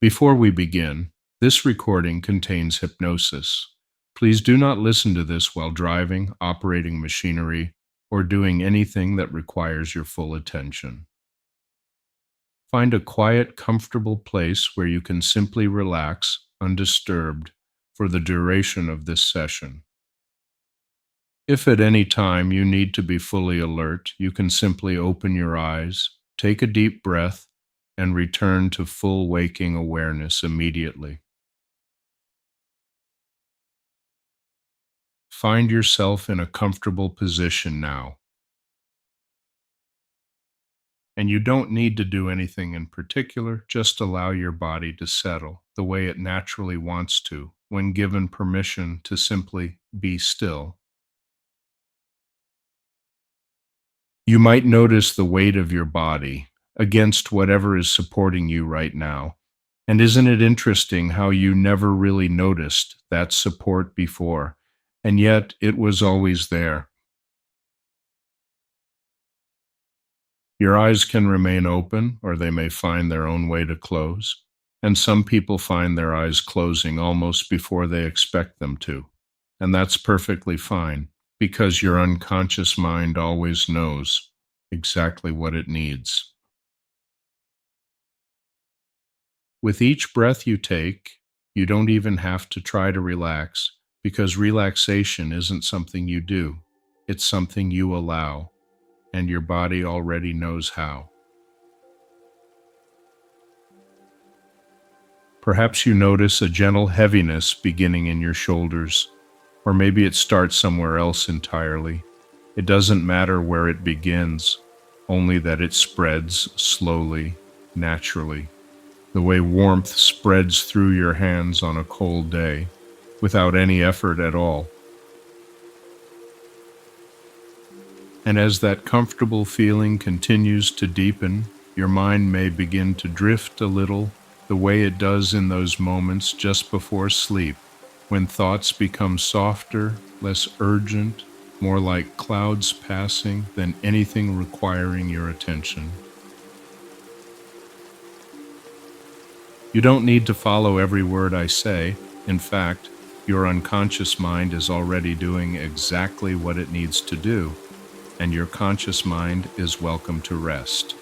Before we begin, this recording contains hypnosis. Please do not listen to this while driving, operating machinery, or doing anything that requires your full attention. Find a quiet, comfortable place where you can simply relax, undisturbed, for the duration of this session. If at any time you need to be fully alert, you can simply open your eyes, take a deep breath, and return to full waking awareness immediately. Find yourself in a comfortable position now. And you don't need to do anything in particular, just allow your body to settle the way it naturally wants to when given permission to simply be still. You might notice the weight of your body against whatever is supporting you right now. And isn't it interesting how you never really noticed that support before, and yet it was always there? Your eyes can remain open, or they may find their own way to close. And some people find their eyes closing almost before they expect them to. And that's perfectly fine, because your unconscious mind always knows exactly what it needs. With each breath you take, you don't even have to try to relax, because relaxation isn't something you do. It's something you allow, and your body already knows how. Perhaps you notice a gentle heaviness beginning in your shoulders, or maybe it starts somewhere else entirely. It doesn't matter where it begins, only that it spreads slowly, naturally, the way warmth spreads through your hands on a cold day, without any effort at all. And as that comfortable feeling continues to deepen, your mind may begin to drift a little, the way it does in those moments just before sleep, when thoughts become softer, less urgent, more like clouds passing than anything requiring your attention. You don't need to follow every word I say. In fact, your unconscious mind is already doing exactly what it needs to do, and your conscious mind is welcome to rest.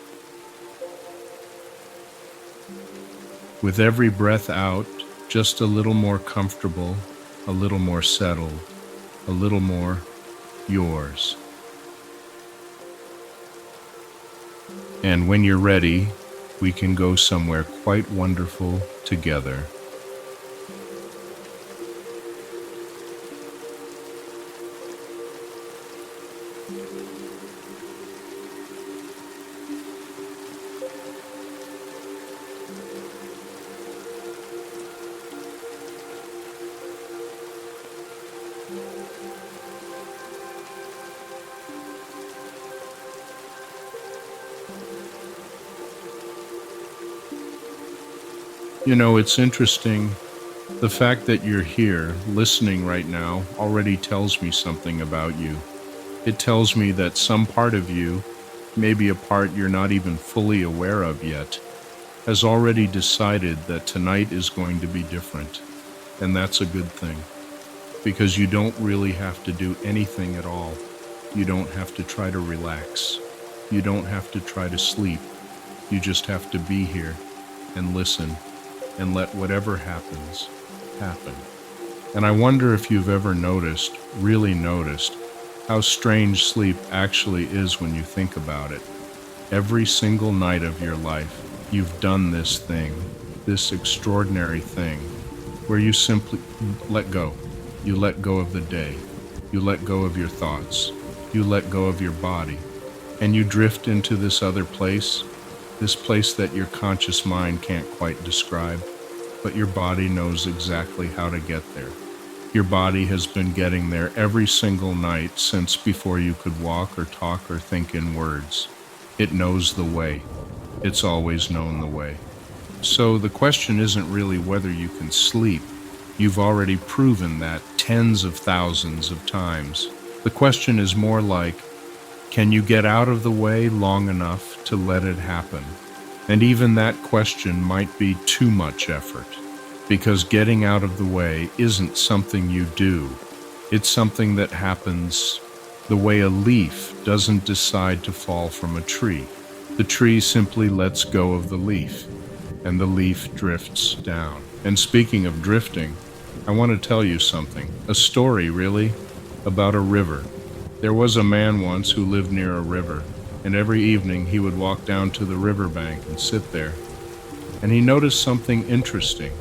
With every breath out, just a little more comfortable, a little more settled, a little more yours. And when you're ready, we can go somewhere quite wonderful together. You know, it's interesting. The fact that you're here, listening right now, already tells me something about you. It tells me that some part of you, maybe a part you're not even fully aware of yet, has already decided that tonight is going to be different. And that's a good thing, because you don't really have to do anything at all. You don't have to try to relax. You don't have to try to sleep. You just have to be here and listen and let whatever happens, happen. And I wonder if you've ever noticed, really noticed, how strange sleep actually is when you think about it. Every single night of your life, you've done this thing, this extraordinary thing, where you simply let go. You let go of the day. You let go of your thoughts. You let go of your body. And you drift into this other place, this place that your conscious mind can't quite describe, but your body knows exactly how to get there. Your body has been getting there every single night since before you could walk or talk or think in words. It knows the way. It's always known the way. So the question isn't really whether you can sleep. You've already proven that tens of thousands of times. The question is more like, can you get out of the way long enough to let it happen? And even that question might be too much effort, because getting out of the way isn't something you do. It's something that happens the way a leaf doesn't decide to fall from a tree. The tree simply lets go of the leaf, and the leaf drifts down. And speaking of drifting, I want to tell you something, a story really, about a river. There was a man once who lived near a river, and every evening he would walk down to the riverbank and sit there. And he noticed something interesting.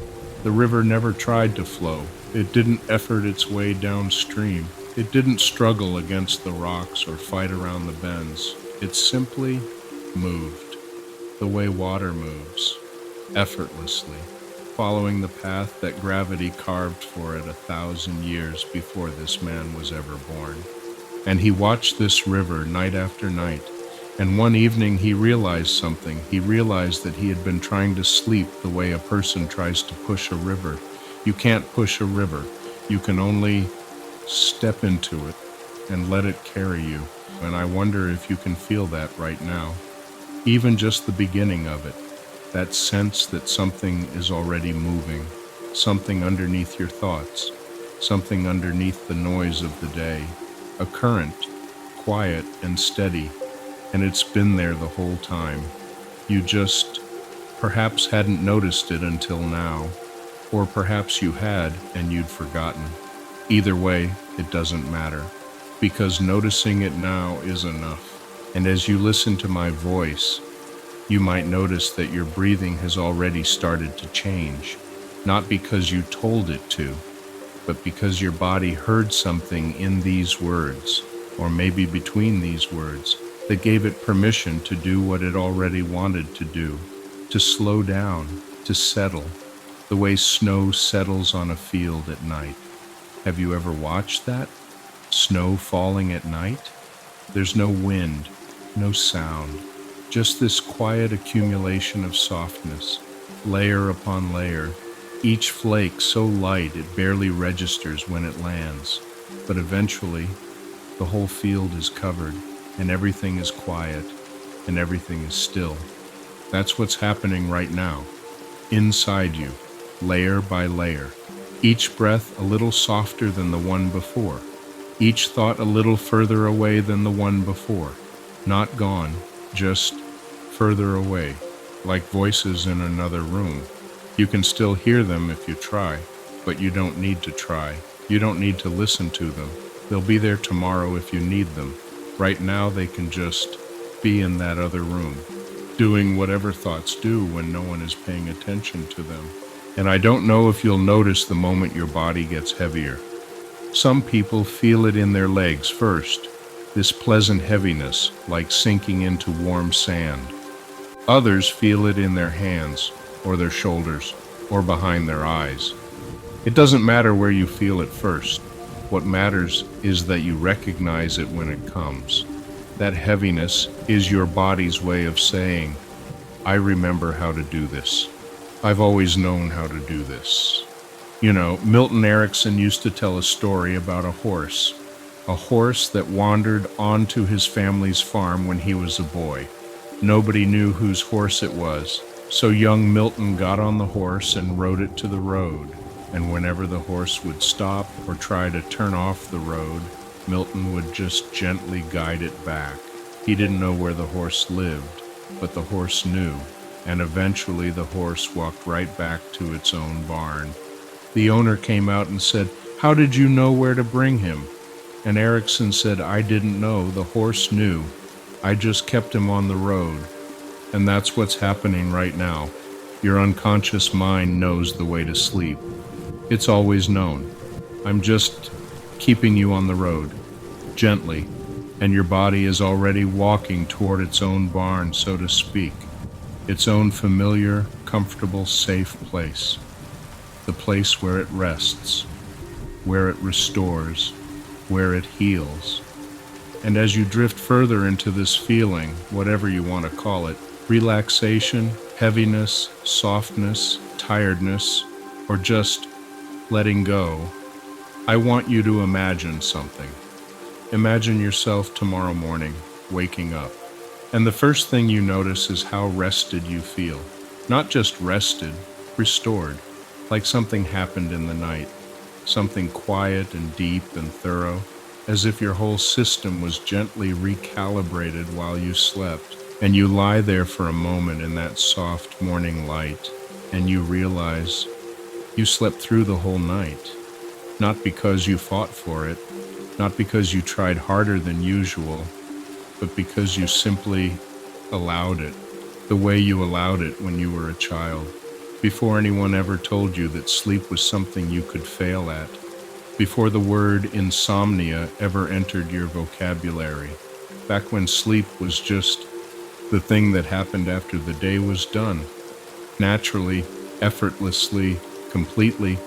The river never tried to flow. It didn't effort its way downstream. It didn't struggle against the rocks or fight around the bends. It simply moved, the way water moves, effortlessly, following the path that gravity carved for it 1,000 years before this man was ever born. And he watched this river night after night. And one evening he realized something. He realized that he had been trying to sleep the way a person tries to push a river. You can't push a river. You can only step into it and let it carry you. And I wonder if you can feel that right now. Even just the beginning of it. That sense that something is already moving. Something underneath your thoughts. Something underneath the noise of the day. A current, quiet and steady. And it's been there the whole time. You just perhaps hadn't noticed it until now, or perhaps you had and you'd forgotten. Either way, it doesn't matter, because noticing it now is enough. And as you listen to my voice, you might notice that your breathing has already started to change, not because you told it to, but because your body heard something in these words, or maybe between these words, that gave it permission to do what it already wanted to do, to slow down, to settle, the way snow settles on a field at night. Have you ever watched that? Snow falling at night? There's no wind, no sound, just this quiet accumulation of softness, layer upon layer, each flake so light it barely registers when it lands. But eventually, the whole field is covered, and everything is quiet, and everything is still. That's what's happening right now, inside you, layer by layer. Each breath a little softer than the one before. Each thought a little further away than the one before. Not gone, just further away, like voices in another room. You can still hear them if you try, but you don't need to try. You don't need to listen to them. They'll be there tomorrow if you need them. Right now they can just be in that other room, doing whatever thoughts do when no one is paying attention to them. And I don't know if you'll notice the moment your body gets heavier. Some people feel it in their legs first, this pleasant heaviness, like sinking into warm sand. Others feel it in their hands, or their shoulders, or behind their eyes. It doesn't matter where you feel it first. What matters is that you recognize it when it comes. That heaviness is your body's way of saying, I remember how to do this. I've always known how to do this. You know, Milton Erickson used to tell a story about a horse that wandered onto his family's farm when he was a boy. Nobody knew whose horse it was, so young Milton got on the horse and rode it to the road. And whenever the horse would stop or try to turn off the road, Milton would just gently guide it back. He didn't know where the horse lived, but the horse knew, and eventually the horse walked right back to its own barn. The owner came out and said, "How did you know where to bring him?" And Erickson said, "I didn't know, the horse knew. I just kept him on the road." And that's what's happening right now. Your unconscious mind knows the way to sleep. It's always known. I'm just keeping you on the road, gently, and your body is already walking toward its own barn, so to speak, its own familiar, comfortable, safe place, the place where it rests, where it restores, where it heals. And as you drift further into this feeling, whatever you want to call it, relaxation, heaviness, softness, tiredness, or just letting go, I want you to imagine something. Imagine yourself tomorrow morning, waking up. And the first thing you notice is how rested you feel. Not just rested, restored, like something happened in the night, something quiet and deep and thorough, as if your whole system was gently recalibrated while you slept. And you lie there for a moment in that soft morning light, and you realize you slept through the whole night, not because you fought for it, not because you tried harder than usual, but because you simply allowed it, the way you allowed it when you were a child, before anyone ever told you that sleep was something you could fail at, before the word insomnia ever entered your vocabulary, back when sleep was just the thing that happened after the day was done, naturally, effortlessly, completely,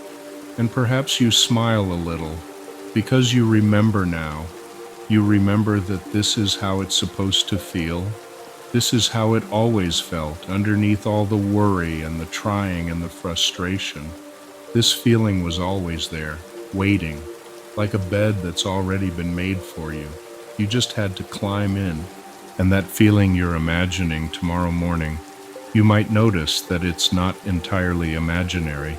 and perhaps you smile a little, because you remember now. You remember that this is how it's supposed to feel. This is how it always felt, underneath all the worry and the trying and the frustration. This feeling was always there, waiting, like a bed that's already been made for you. You just had to climb in. And that feeling you're imagining tomorrow morning, you might notice that it's not entirely imaginary.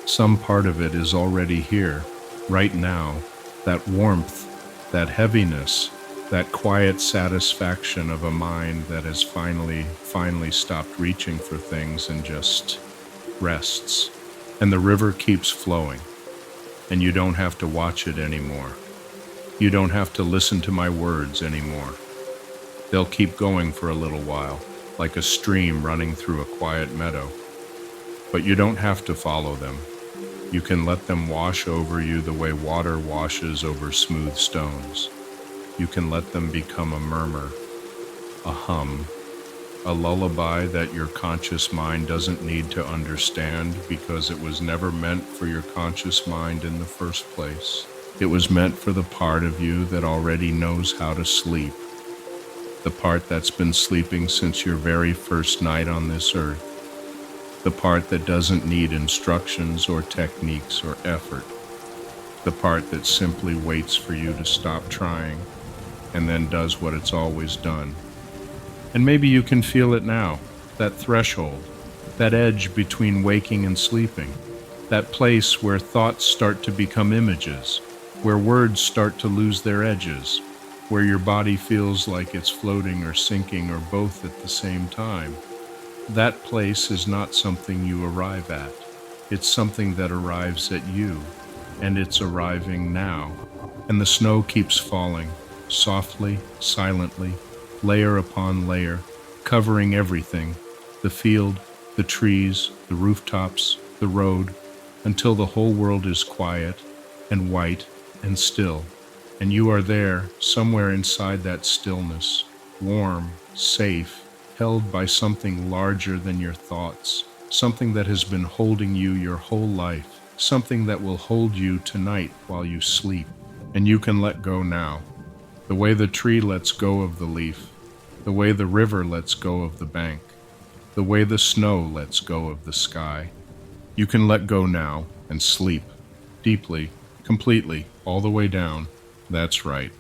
Some part of it is already here, right now. That warmth, that heaviness, that quiet satisfaction of a mind that has finally stopped reaching for things and just rests. And the river keeps flowing, and you don't have to watch it anymore. You don't have to listen to my words anymore. They'll keep going for a little while, like a stream running through a quiet meadow. But you don't have to follow them. You can let them wash over you the way water washes over smooth stones. You can let them become a murmur, a hum, a lullaby that your conscious mind doesn't need to understand because it was never meant for your conscious mind in the first place. It was meant for the part of you that already knows how to sleep, the part that's been sleeping since your very first night on this earth, the part that doesn't need instructions or techniques or effort, the part that simply waits for you to stop trying and then does what it's always done. And maybe you can feel it now, that threshold, that edge between waking and sleeping, that place where thoughts start to become images, where words start to lose their edges, where your body feels like it's floating or sinking or both at the same time. That place is not something you arrive at. It's something that arrives at you, and it's arriving now. And the snow keeps falling, softly, silently, layer upon layer, covering everything, the field, the trees, the rooftops, the road, until the whole world is quiet and white and still. And you are there, somewhere inside that stillness, warm, safe, held by something larger than your thoughts, something that has been holding you your whole life, something that will hold you tonight while you sleep. And you can let go now, the way the tree lets go of the leaf, the way the river lets go of the bank, the way the snow lets go of the sky. You can let go now and sleep, deeply, completely, all the way down. That's right.